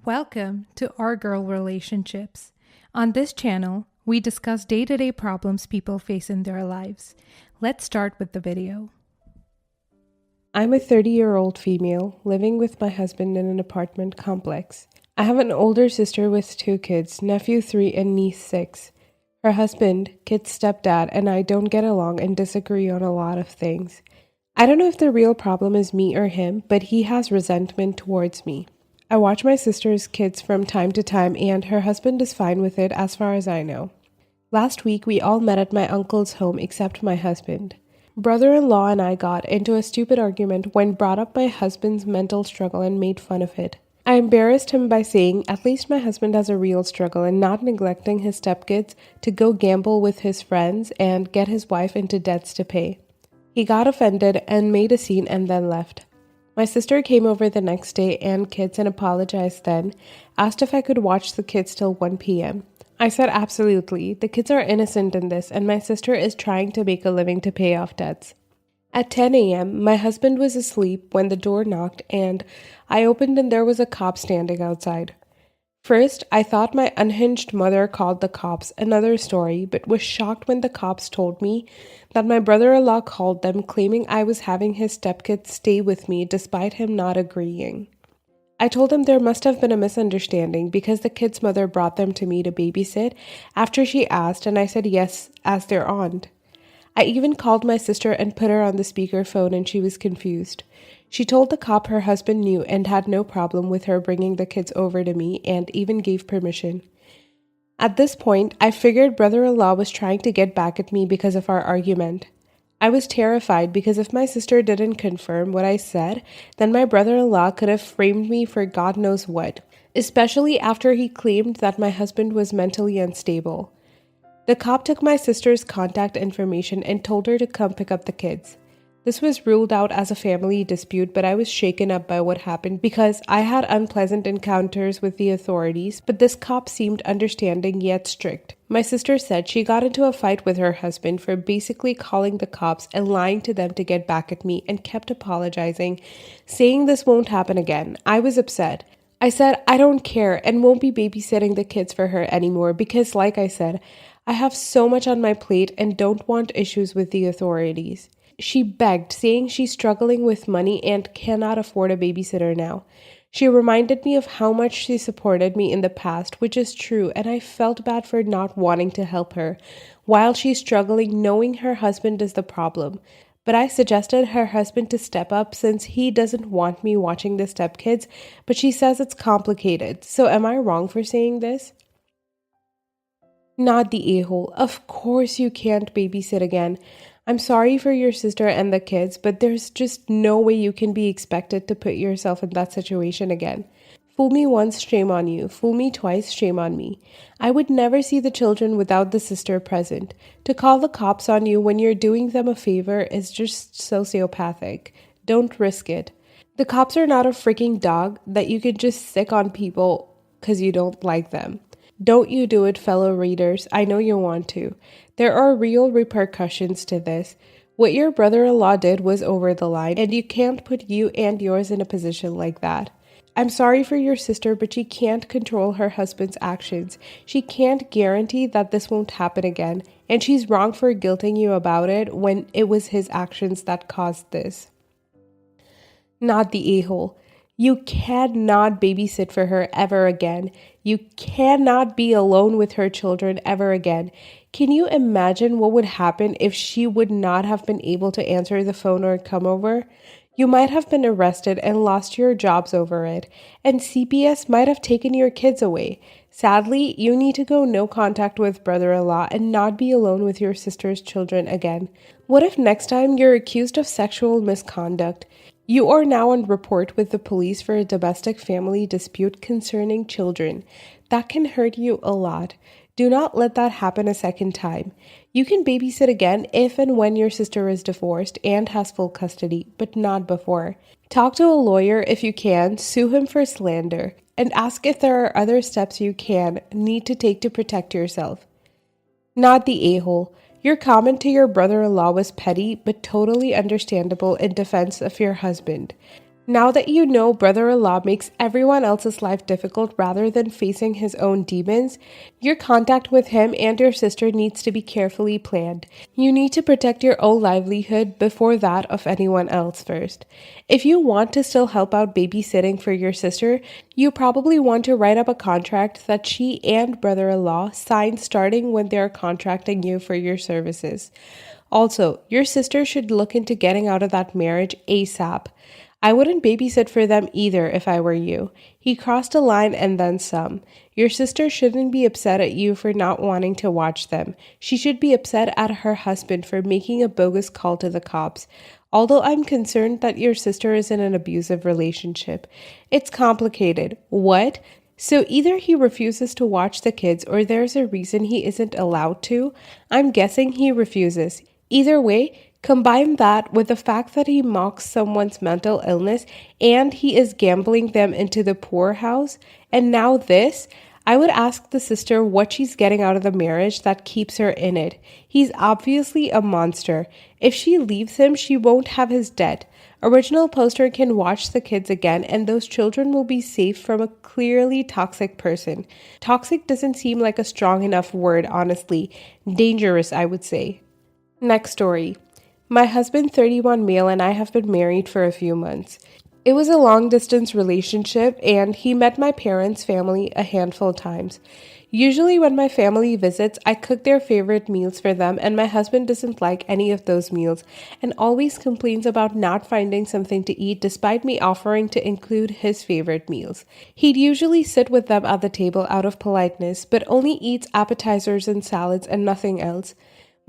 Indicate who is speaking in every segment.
Speaker 1: Welcome to Our Girl Relationships. On this channel, we discuss day-to-day problems people face in their lives. Let's start with the video.
Speaker 2: I'm a 30-year-old female living with my husband in an apartment complex. I have an older sister with 2 kids, nephew 3 and niece 6. Her husband, kid's stepdad, and I don't get along and disagree on a lot of things. I don't know if the real problem is me or him, but he has resentment towards me. I watch my sister's kids from time to time, and her husband is fine with it as far as I know. Last week, we all met at my uncle's home except my husband. Brother-in-law and I got into a stupid argument when brought up my husband's mental struggle and made fun of it. I embarrassed him by saying at least my husband has a real struggle and not neglecting his stepkids to go gamble with his friends and get his wife into debts to pay. He got offended and made a scene and then left. My sister came over the next day and kids and apologized then, asked if I could watch the kids till 1 p.m. I said absolutely, the kids are innocent in this and my sister is trying to make a living to pay off debts. At 10 a.m., my husband was asleep when the door knocked and I opened and there was a cop standing outside. First, I thought my unhinged mother called the cops, another story, but was shocked when the cops told me that my brother-in-law called them claiming I was having his stepkids stay with me despite him not agreeing. I told him there must have been a misunderstanding because the kid's mother brought them to me to babysit after she asked and I said yes as their aunt. I even called my sister and put her on the speakerphone and she was confused. She told the cop her husband knew and had no problem with her bringing the kids over to me and even gave permission. At this point, I figured brother-in-law was trying to get back at me because of our argument. I was terrified because if my sister didn't confirm what I said, then my brother-in-law could have framed me for God knows what, especially after he claimed that my husband was mentally unstable. The cop took my sister's contact information and told her to come pick up the kids. This was ruled out as a family dispute, but I was shaken up by what happened because I had unpleasant encounters with the authorities, but this cop seemed understanding yet strict. My sister said she got into a fight with her husband for basically calling the cops and lying to them to get back at me and kept apologizing, saying this won't happen again. I was upset. I said I don't care and won't be babysitting the kids for her anymore because, like I said, I have so much on my plate and don't want issues with the authorities. She begged, saying she's struggling with money and cannot afford a babysitter now. She reminded me of how much she supported me in the past, which is true, and I felt bad for not wanting to help her, while she's struggling knowing her husband is the problem. But I suggested her husband to step up since he doesn't want me watching the stepkids, but she says it's complicated. So am I wrong for saying this? Not the a-hole. Of course you can't babysit again. I'm sorry for your sister and the kids, but there's just no way you can be expected to put yourself in that situation again. Fool me once, shame on you. Fool me twice, shame on me. I would never see the children without the sister present. To call the cops on you when you're doing them a favor is just sociopathic. Don't risk it. The cops are not a freaking dog that you can just sick on people because you don't like them. Don't you do it, fellow readers. I know you want to. There are real repercussions to this. What your brother-in-law did was over the line, and you can't put you and yours in a position like that. I'm sorry for your sister, but she can't control her husband's actions. She can't guarantee that this won't happen again, and she's wrong for guilting you about it when it was his actions that caused this. Not the a-hole. You cannot babysit for her ever again. You cannot be alone with her children ever again. Can you imagine what would happen if she would not have been able to answer the phone or come over? You might have been arrested and lost your jobs over it, and CPS might have taken your kids away. Sadly, you need to go no contact with brother-in-law and not be alone with your sister's children again. What if next time you're accused of sexual misconduct? You are now on report with the police for a domestic family dispute concerning children. That can hurt you a lot. Do not let that happen a second time. You can babysit again if and when your sister is divorced and has full custody, but not before. Talk to a lawyer if you can, sue him for slander, and ask if there are other steps you need to take to protect yourself. Not the a-hole. Your comment to your brother-in-law was petty but totally understandable in defense of your husband. Now that you know brother-in-law makes everyone else's life difficult rather than facing his own demons, your contact with him and your sister needs to be carefully planned. You need to protect your own livelihood before that of anyone else first. If you want to still help out babysitting for your sister, you probably want to write up a contract that she and brother-in-law sign starting when they're contracting you for your services. Also, your sister should look into getting out of that marriage ASAP. I wouldn't babysit for them either if I were you. He crossed a line and then some. Your sister shouldn't be upset at you for not wanting to watch them. She should be upset at her husband for making a bogus call to the cops. Although I'm concerned that your sister is in an abusive relationship. It's complicated. What? So either he refuses to watch the kids or there's a reason he isn't allowed to. I'm guessing he refuses. Either way, combine that with the fact that he mocks someone's mental illness and he is gambling them into the poorhouse, and now this. I would ask the sister what she's getting out of the marriage that keeps her in it. He's obviously a monster. If she leaves him, she won't have his debt. Original poster can watch the kids again, and those children will be safe from a clearly toxic person. Toxic doesn't seem like a strong enough word, honestly. Dangerous, I would say. Next story. My husband, 31 male, and I have been married for a few months. It was a long-distance relationship, and he met my parents' family a handful of times. Usually when my family visits, I cook their favorite meals for them, and my husband doesn't like any of those meals and always complains about not finding something to eat despite me offering to include his favorite meals. He'd usually sit with them at the table out of politeness, but only eats appetizers and salads and nothing else.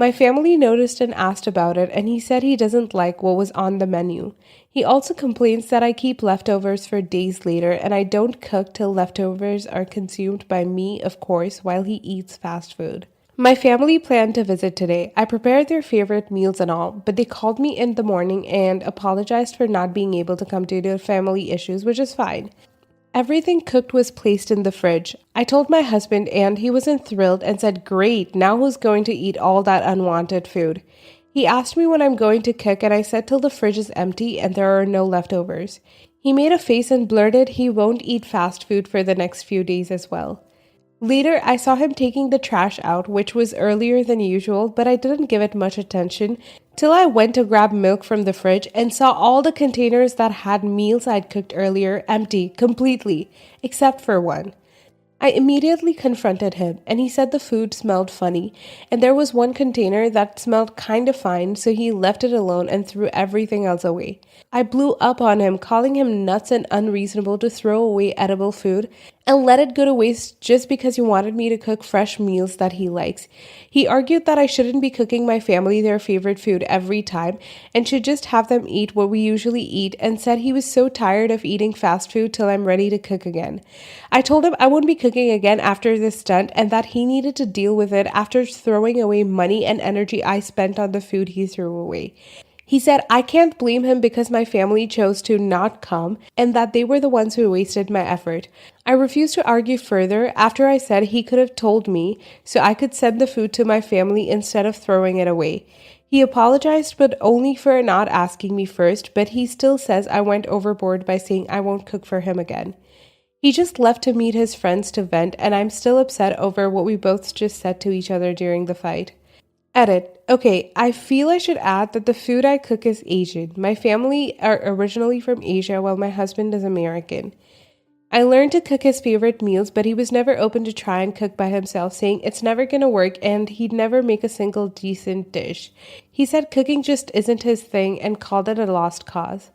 Speaker 2: My family noticed and asked about it, and he said he doesn't like what was on the menu. He also complains that I keep leftovers for days later, and I don't cook till leftovers are consumed by me, of course, while he eats fast food. My family planned to visit today. I prepared their favorite meals and all, but they called me in the morning and apologized for not being able to come due to family issues, which is fine. Everything cooked was placed in the fridge. I told my husband and he wasn't thrilled and said, "Great, now who's going to eat all that unwanted food?" He asked me when I'm going to cook and I said till the fridge is empty and there are no leftovers. He made a face and blurted he won't eat fast food for the next few days as well. Later, I saw him taking the trash out, which was earlier than usual, but I didn't give it much attention till I went to grab milk from the fridge and saw all the containers that had meals I'd cooked earlier empty completely, except for one. I immediately confronted him, and he said the food smelled funny, and there was one container that smelled kind of fine, so he left it alone and threw everything else away. I blew up on him, calling him nuts and unreasonable to throw away edible food and let it go to waste just because he wanted me to cook fresh meals that he likes. He argued that I shouldn't be cooking my family their favorite food every time and should just have them eat what we usually eat, and said he was so tired of eating fast food till I'm ready to cook again. I told him I wouldn't be cooking again after this stunt and that he needed to deal with it after throwing away money and energy I spent on the food he threw away. He said I can't blame him because my family chose to not come and that they were the ones who wasted my effort. I refused to argue further after I said he could have told me so I could send the food to my family instead of throwing it away. He apologized, but only for not asking me first, but he still says I went overboard by saying I won't cook for him again. He just left to meet his friends to vent, and I'm still upset over what we both just said to each other during the fight. Edit. Okay, I feel I should add that the food I cook is Asian. My family are originally from Asia while my husband is American. I learned to cook his favorite meals, but he was never open to try and cook by himself, saying it's never gonna work and he'd never make a single decent dish. He said cooking just isn't his thing and called it a lost cause.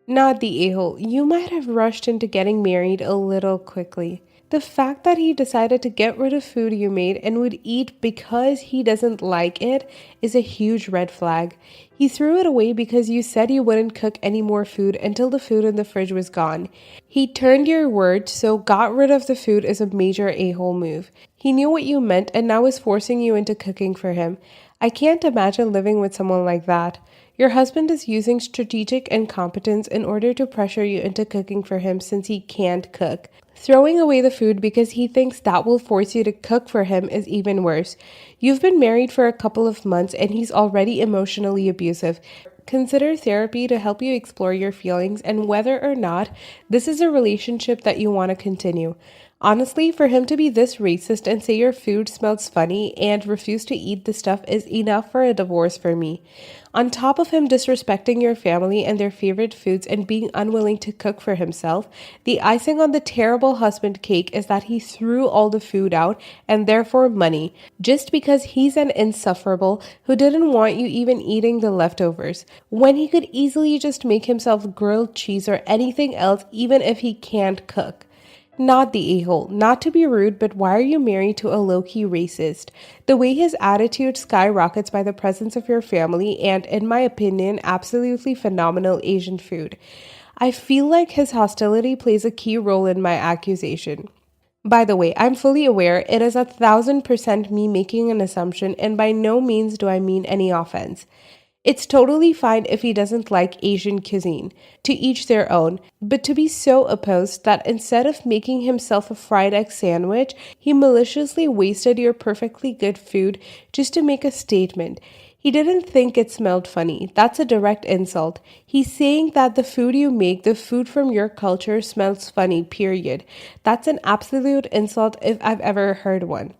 Speaker 2: Not the a-hole. You might have rushed into getting married a little quickly. The fact that he decided to get rid of food you made and would eat because he doesn't like it is a huge red flag. He threw it away because you said you wouldn't cook any more food until the food in the fridge was gone. He turned your word, so got rid of the food is a major a-hole move. He knew what you meant and now is forcing you into cooking for him. I can't imagine living with someone like that. Your husband is using strategic incompetence in order to pressure you into cooking for him since he can't cook. Throwing away the food because he thinks that will force you to cook for him is even worse. You've been married for a couple of months and he's already emotionally abusive. consider therapy to help you explore your feelings and whether or not this is a relationship that you want to continue. Honestly, for him to be this racist and say your food smells funny and refuse to eat the stuff is enough for a divorce for me. On top of him disrespecting your family and their favorite foods and being unwilling to cook for himself, the icing on the terrible husband cake is that he threw all the food out and therefore money, just because he's an insufferable who didn't want you even eating the leftovers, when he could easily just make himself grilled cheese or anything else even if he can't cook. Not the a-hole. Not to be rude, but why are you married to a low-key racist? The way his attitude skyrockets by the presence of your family and, in my opinion, absolutely phenomenal Asian food. I feel like his hostility plays a key role in my accusation. By the way, I'm fully aware it is 1,000% me making an assumption, and by no means do I mean any offense. It's totally fine if he doesn't like Asian cuisine, to each their own, but to be so opposed that instead of making himself a fried egg sandwich, he maliciously wasted your perfectly good food just to make a statement. He didn't think it smelled funny. That's a direct insult. He's saying that the food you make, the food from your culture, smells funny, period. That's an absolute insult if I've ever heard one.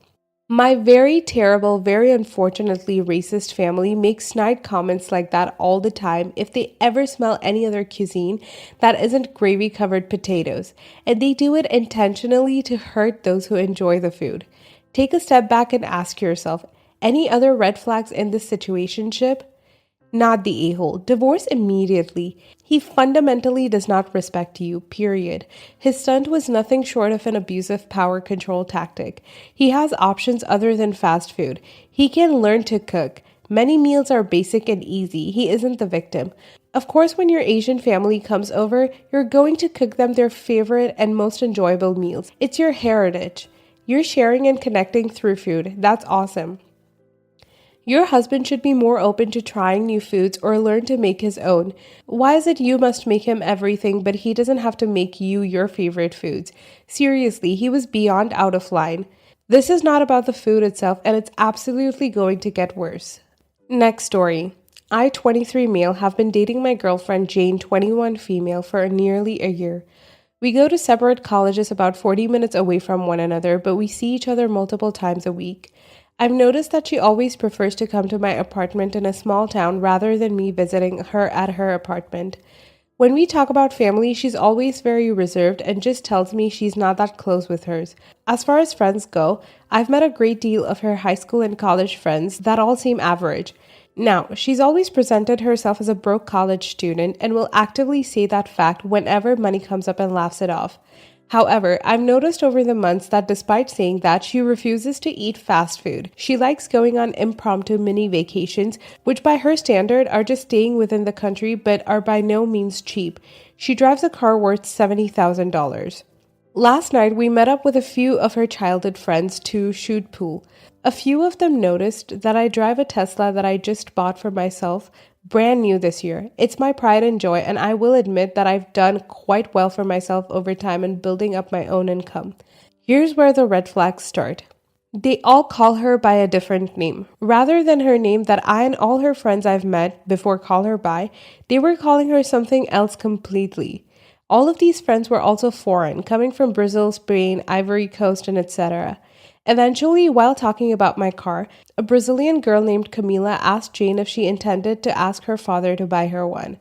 Speaker 2: My very terrible, very unfortunately racist family makes snide comments like that all the time if they ever smell any other cuisine that isn't gravy covered potatoes, and they do it intentionally to hurt those who enjoy the food. Take a step back and ask yourself, any other red flags in this situationship? Not the a-hole. Divorce immediately. He fundamentally does not respect you, period. His stunt was nothing short of an abusive power control tactic. He has options other than fast food. He can learn to cook. Many meals are basic and easy. He isn't the victim. Of course, when your Asian family comes over, you're going to cook them their favorite and most enjoyable meals. It's your heritage. You're sharing and connecting through food. That's awesome. Your husband should be more open to trying new foods or learn to make his own. Why is it you must make him everything, but he doesn't have to make you your favorite foods? Seriously, he was beyond out of line. This is not about the food itself, and it's absolutely going to get worse. Next story. I, 23 male, have been dating my girlfriend Jane, 21 female, for nearly a year. We go to separate colleges about 40 minutes away from one another, but we see each other multiple times a week. I've noticed that she always prefers to come to my apartment in a small town rather than me visiting her at her apartment. When we talk about family, she's always very reserved and just tells me she's not that close with hers. As far as friends go, I've met a great deal of her high school and college friends that all seem average. Now, she's always presented herself as a broke college student and will actively say that fact whenever money comes up and laughs it off. However, I've noticed over the months that despite saying that, she refuses to eat fast food. She likes going on impromptu mini vacations, which by her standard are just staying within the country but are by no means cheap. She drives a car worth $70,000. Last night, we met up with a few of her childhood friends to shoot pool. A few of them noticed that I drive a Tesla that I just bought for myself, brand new this year. It's my pride and joy, and I will admit that I've done quite well for myself over time in building up my own income. Here's where the red flags start. They all call her by a different name. Rather than her name that I and all her friends I've met before call her by, they were calling her something else completely. All of these friends were also foreign, coming from Brazil, Spain, Ivory Coast, and etc. Eventually, while talking about my car, a Brazilian girl named Camila asked Jane if she intended to ask her father to buy her one.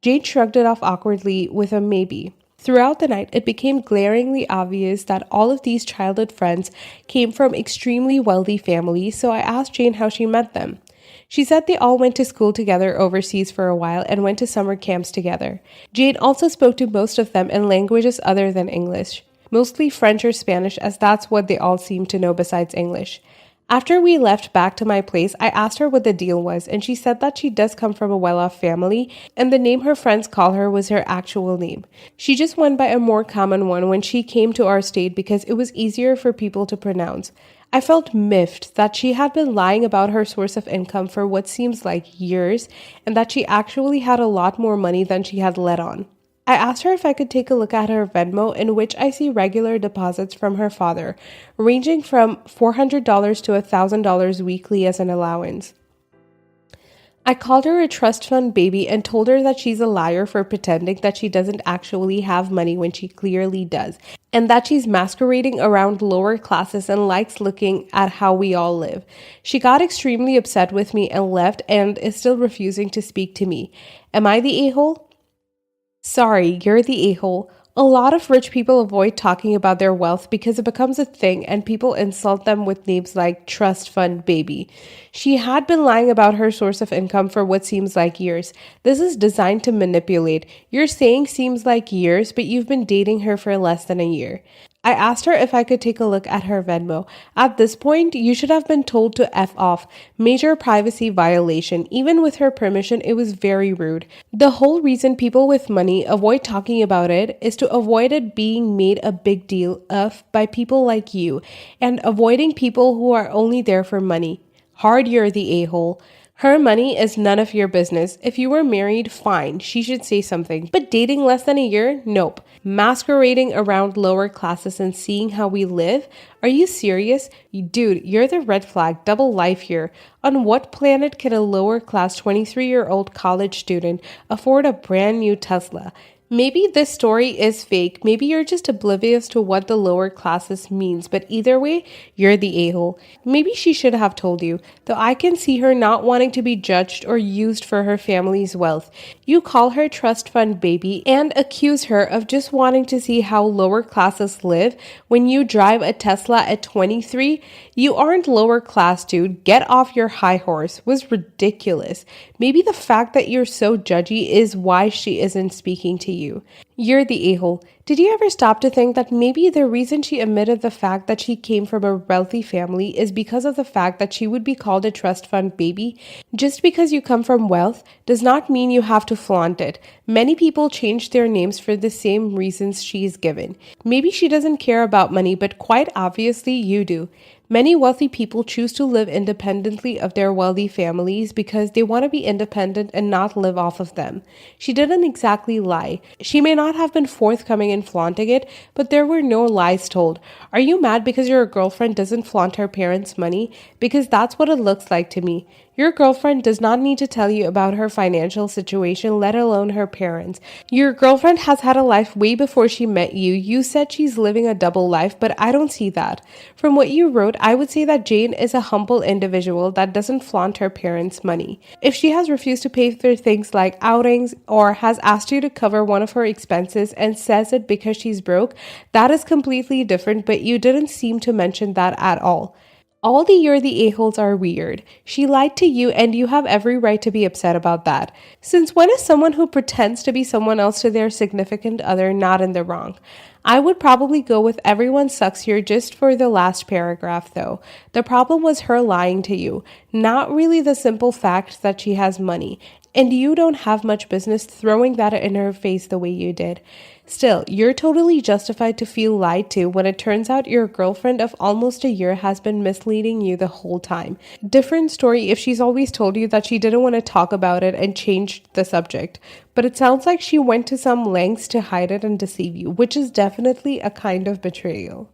Speaker 2: Jane shrugged it off awkwardly with a maybe. Throughout the night, it became glaringly obvious that all of these childhood friends came from extremely wealthy families, so I asked Jane how she met them. She said they all went to school together overseas for a while and went to summer camps together. Jane also spoke to most of them in languages other than English, mostly French or Spanish, as that's what they all seemed to know besides English. After we left back to my place, I asked her what the deal was, and she said that she does come from a well-off family, and the name her friends call her was her actual name. She just went by a more common one when she came to our state because it was easier for people to pronounce. I felt miffed that she had been lying about her source of income for what seems like years, and that she actually had a lot more money than she had let on. I asked her if I could take a look at her Venmo, in which I see regular deposits from her father, ranging from $400 to $1,000 weekly as an allowance. I called her a trust fund baby and told her that she's a liar for pretending that she doesn't actually have money when she clearly does, and that she's masquerading around lower classes and likes looking at how we all live. She got extremely upset with me and left and is still refusing to speak to me. Am I the a-hole? Sorry, you're the a-hole. A lot of rich people avoid talking about their wealth because it becomes a thing and people insult them with names like trust fund baby. She had been lying about her source of income for what seems like years. This is designed to manipulate. Your saying seems like years, but you've been dating her for less than a year. I asked her if I could take a look at her Venmo. At this point, you should have been told to F off. Major privacy violation. Even with her permission, it was very rude. The whole reason people with money avoid talking about it is to avoid it being made a big deal of by people like you, and avoiding people who are only there for money. Hard, you're the a-hole. Her money is none of your business. If you were married, fine, she should say something. But dating less than a year? Nope. Masquerading around lower classes and seeing how we live? Are you serious? Dude, you're the red flag, double life here. On what planet can a lower class 23-year-old college student afford a brand new Tesla? Maybe this story is fake. Maybe you're just oblivious to what the lower classes means, but either way, you're the a-hole. Maybe she should have told you, though I can see her not wanting to be judged or used for her family's wealth. You call her trust fund baby and accuse her of just wanting to see how lower classes live when you drive a Tesla at 23. You aren't lower class, dude. Get off your high horse. Was ridiculous. Maybe the fact that you're so judgy is why she isn't speaking to you. You're the a-hole. Did you ever stop to think that maybe the reason she admitted the fact that she came from a wealthy family is because of the fact that she would be called a trust fund baby? Just because you come from wealth does not mean you have to flaunt it. Many people change their names for the same reasons she's given. Maybe she doesn't care about money, but quite obviously you do. Many wealthy people choose to live independently of their wealthy families because they want to be independent and not live off of them. She didn't exactly lie. She may not have been forthcoming in flaunting it, but there were no lies told. Are you mad because your girlfriend doesn't flaunt her parents' money? Because that's what it looks like to me. Your girlfriend does not need to tell you about her financial situation, let alone her parents. Your girlfriend has had a life way before she met you. You said she's living a double life, but I don't see that. From what you wrote, I would say that Jane is a humble individual that doesn't flaunt her parents' money. If she has refused to pay for things like outings or has asked you to cover one of her expenses and says it because she's broke, that is completely different, but you didn't seem to mention that at all. All the you're the a-holes are weird. She lied to you and you have every right to be upset about that. Since when is someone who pretends to be someone else to their significant other not in the wrong? I would probably go with everyone sucks here just for the last paragraph though. The problem was her lying to you, not really the simple fact that she has money. And you don't have much business throwing that in her face the way you did. Still, you're totally justified to feel lied to when it turns out your girlfriend of almost a year has been misleading you the whole time. Different story if she's always told you that she didn't want to talk about it and changed the subject. But it sounds like she went to some lengths to hide it and deceive you, which is definitely a kind of betrayal.